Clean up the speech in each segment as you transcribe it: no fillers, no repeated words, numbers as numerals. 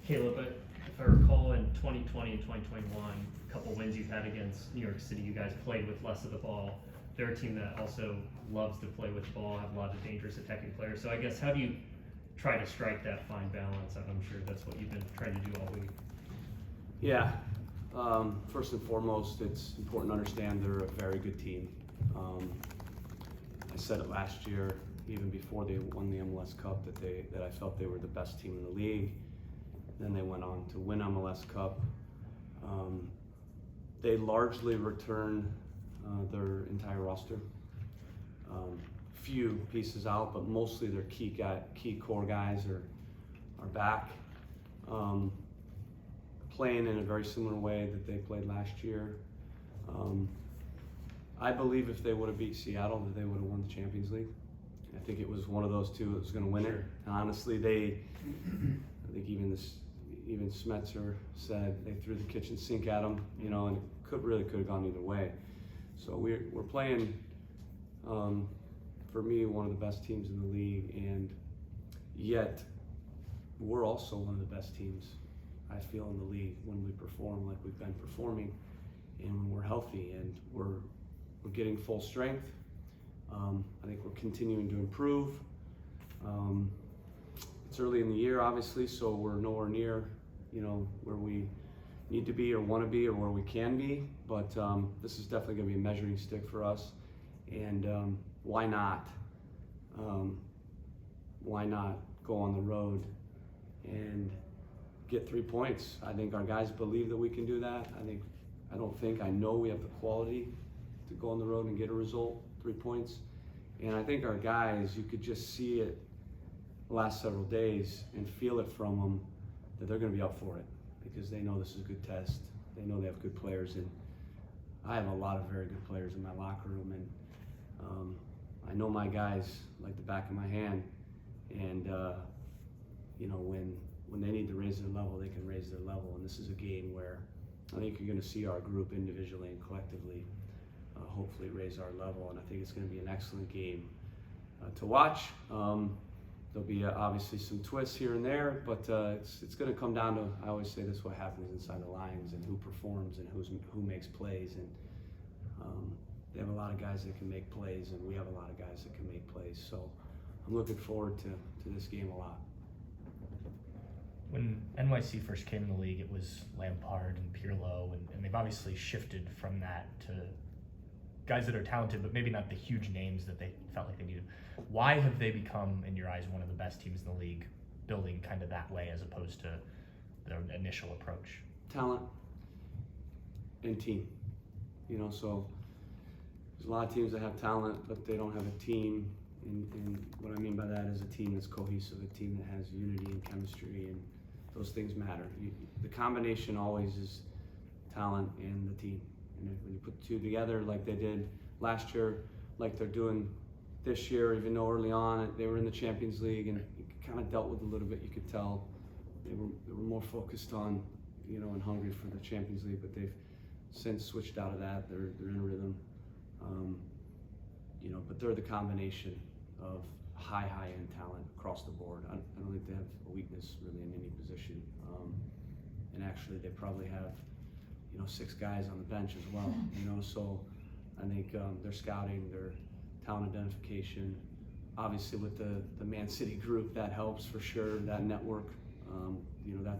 Caleb, if I recall in 2020 and 2021, a couple wins you've had against New York City, you guys played with less of the ball. They're a team that also loves to play with the ball, have a lot of dangerous attacking players. So I guess how do you try to strike that fine balance? I'm sure that's what you've been trying to do all week. Yeah. First and foremost, it's important to understand they're a very good team. I said it last year, even before they won the MLS Cup, that I felt they were the best team in the league. Then they went on to win MLS Cup. They largely returned their entire roster. Few pieces out, but mostly their key core guys are back. Playing in a very similar way that they played last year. I believe if they would have beat Seattle, that they would have won the Champions League. I think it was one of those two that was going to win it. And honestly, I think even Smetzer said they threw the kitchen sink at them, and it could have gone either way. So we're playing, for me, one of the best teams in the league, and yet we're also one of the best teams, I feel, in the league when we perform like we've been performing, and when we're healthy and we're getting full strength. I think we're continuing to improve. It's early in the year, obviously, so we're nowhere near, where we need to be or want to be or where we can be. But this is definitely going to be a measuring stick for us. And why not? Why not go on the road and get 3 points? I think our guys believe that we can do that. I know we have the quality to go on the road and get a result, 3 points. And I think our guys, you could just see it the last several days and feel it from them that they're going to be up for it because they know this is a good test. They know they have good players, and I have a lot of very good players in my locker room, and I know my guys like the back of my hand. And when they need to raise their level, they can raise their level. And this is a game where I think you're going to see our group individually and collectively hopefully raise our level, and I think it's going to be an excellent game to watch. There'll be obviously some twists here and there, but it's going to come down to, I always say this, what happens inside the lines and who performs and who makes plays. And they have a lot of guys that can make plays, and we have a lot of guys that can make plays. So I'm looking forward to this game a lot. When NYC first came in the league, it was Lampard and Pirlo, and they've obviously shifted from that to guys that are talented, but maybe not the huge names that they felt like they needed. Why have they become, in your eyes, one of the best teams in the league, building kind of that way as opposed to their initial approach? Talent and team. So there's a lot of teams that have talent, but they don't have a team. And what I mean by that is a team that's cohesive, a team that has unity and chemistry, and those things matter. The combination always is talent and the team. And when you put the two together like they did last year, like they're doing this year, even though early on they were in the Champions League and kind of dealt with a little bit, you could tell they were more focused on, and hungry for the Champions League, but they've since switched out of that. They're in a rhythm. But they're the combination of high-end talent across the board. I don't think they have a weakness really in any position. And actually, they probably have 6 guys on the bench as well. So I think their scouting, their talent identification, obviously with the Man City group, that helps for sure. That network,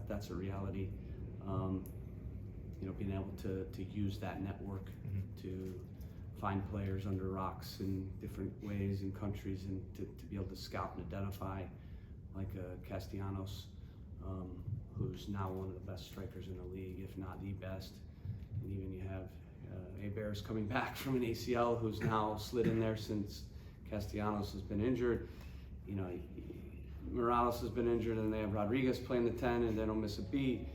that's a reality. Being able to use that network to find players under rocks in different ways in countries, and to be able to scout and identify, like Castellanos, who's now one of the best strikers in the league, if not the best. And even you have Heber's coming back from an ACL, who's now slid in there since Castellanos has been injured. Morales has been injured, and they have Rodriguez playing the 10, and they don't miss a beat.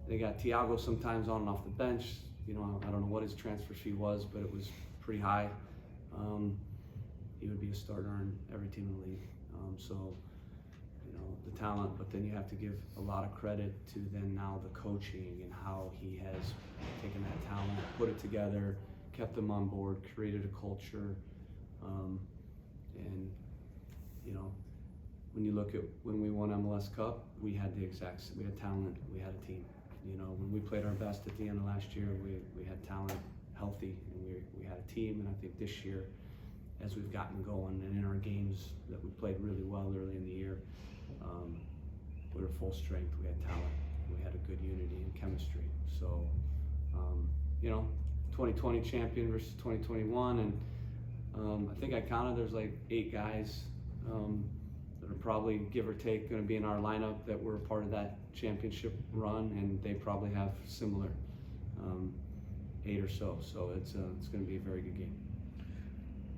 They got Thiago sometimes on and off the bench. I don't know what his transfer fee was, but it was pretty high. He would be a starter on every team in the league. The talent, but then you have to give a lot of credit to then now the coaching and how he has taken that talent, put it together, kept them on board, created a culture, and when you look at when we won MLS Cup, we had we had talent, we had a team. You know, when we played our best at the end of last year, we had talent, healthy, and we had a team. And I think this year, as we've gotten going and in our games that we played really well early in the year, we were full strength, we had talent, we had a good unity and chemistry. So, you know, 2020 champion versus 2021, and I think I counted, there's like 8 guys that are probably, give or take, going to be in our lineup that were a part of that championship run, and they probably have similar 8 or so. So it's going to be a very good game.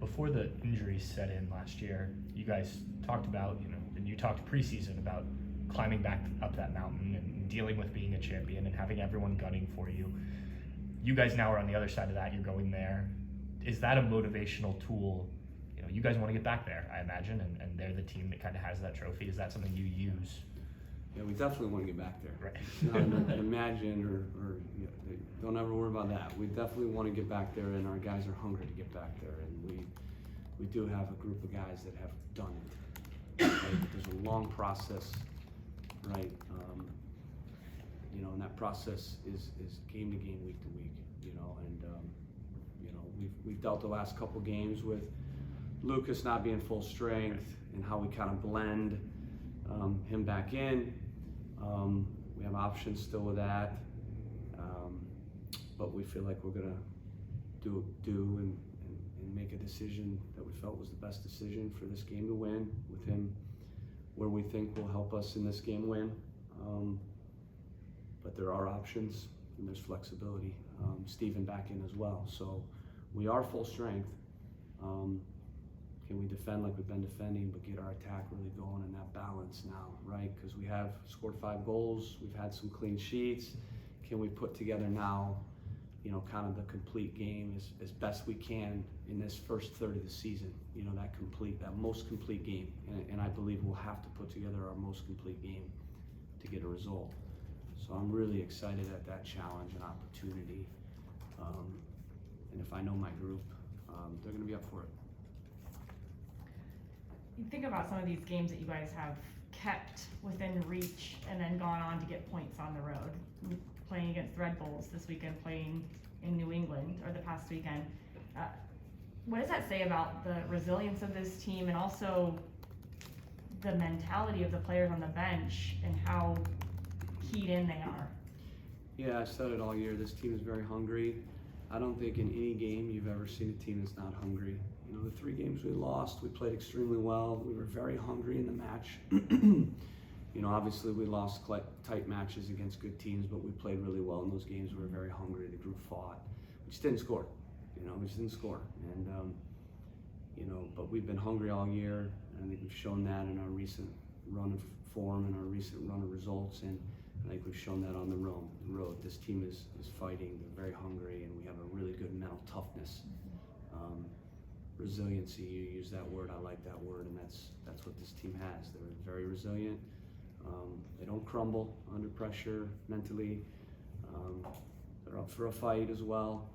Before the injuries set in last year, you guys talked about, and you talked preseason about climbing back up that mountain and dealing with being a champion and having everyone gunning for you. You guys now are on the other side of that. You're going there. Is that a motivational tool? You guys want to get back there, I imagine, and they're the team that kind of has that trophy. Is that something you use? Yeah, we definitely want to get back there. Right. It's not an imagine or don't ever worry about that. We definitely want to get back there, and our guys are hungry to get back there. And we do have a group of guys that have done it. Right? There's a long process, right? And that process is game to game, week to week. And we've dealt the last couple games with Lucas not being full strength and how we kind of blend him back in. We have options still with that, but we feel like we're gonna do and make a decision that we felt was the best decision for this game to win, with him where we think will help us in this game win. But there are options and there's flexibility. Steven back in as well, so we are full strength. Can we defend like we've been defending, but get our attack really going in that balance now, right? Because we have scored 5 goals, we've had some clean sheets. Can we put together now, kind of the complete game as best we can in this first third of the season? That most complete game, and I believe we'll have to put together our most complete game to get a result. So I'm really excited at that challenge and opportunity. And if I know my group, they're going to be up for it. You think about some of these games that you guys have kept within reach and then gone on to get points on the road. Playing against Red Bulls this weekend, playing in New England, or the past weekend. What does that say about the resilience of this team, and also the mentality of the players on the bench and how keyed in they are? Yeah, I said it all year. This team is very hungry. I don't think in any game you've ever seen a team that's not hungry. The 3 games we lost, we played extremely well. We were very hungry in the match. Obviously we lost tight matches against good teams, but we played really well in those games. We were very hungry. The group fought. We just didn't score. We just didn't score. And but we've been hungry all year. And I think we've shown that in our recent run of form and our recent run of results. And I think we've shown that on the road. This team is fighting. They're very hungry, and we have a really good mental toughness. Resiliency, you use that word, I like that word, and that's what this team has. They're very resilient. They don't crumble under pressure mentally. They're up for a fight as well.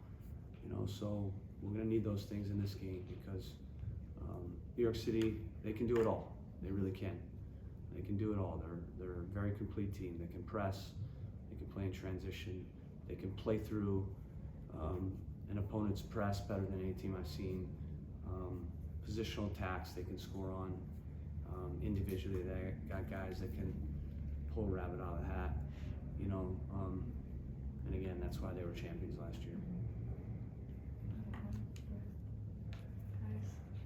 So we're going to need those things in this game, because New York City, they can do it all. They really can. They can do it all. They're a very complete team. They can press, they can play in transition, they can play through an opponent's press better than any team I've seen. Positional attacks they can score on. Individually, they got guys that can pull a rabbit out of the hat. And again, that's why they were champions last year.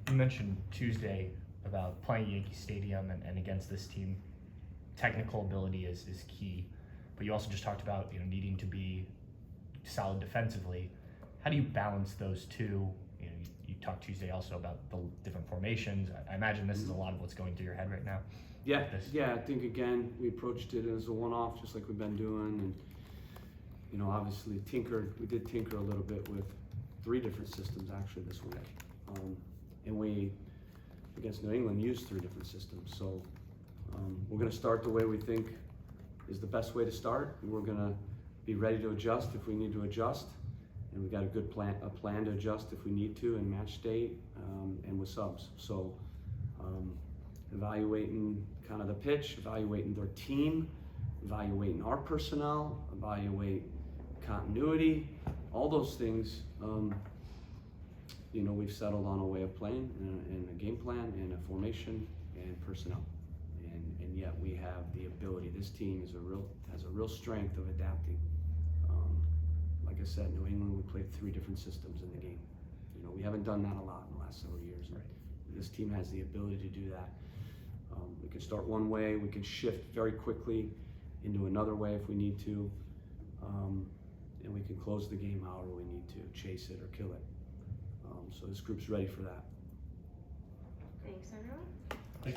You mentioned Tuesday about playing Yankee Stadium and against this team. Technical ability is key, but you also just talked about needing to be solid defensively. How do you balance those two? You talked Tuesday also about the different formations. I imagine this is a lot of what's going through your head right now. Yeah, I think again we approached it as a one-off, just like we've been doing, and obviously we did tinker a little bit with 3 different systems actually this week, and we against New England used 3 different systems. So we're going to start the way we think is the best way to start, and we're going to be ready to adjust if we need to adjust. And we've got a plan to adjust if we need to in match state and with subs. So evaluating kind of the pitch, evaluating their team, evaluating our personnel, evaluate continuity, all those things. You know, we've settled on a way of playing and a game plan and a formation and personnel. And yet we have the ability, this team has a real strength of adapting. Like I said, New England, we played 3 different systems in the game. You know, we haven't done that a lot in the last several years. Right. This team has the ability to do that. We can start one way, we can shift very quickly into another way if we need to, and we can close the game however we need to, chase it or kill it. So this group's ready for that. Thanks, everyone.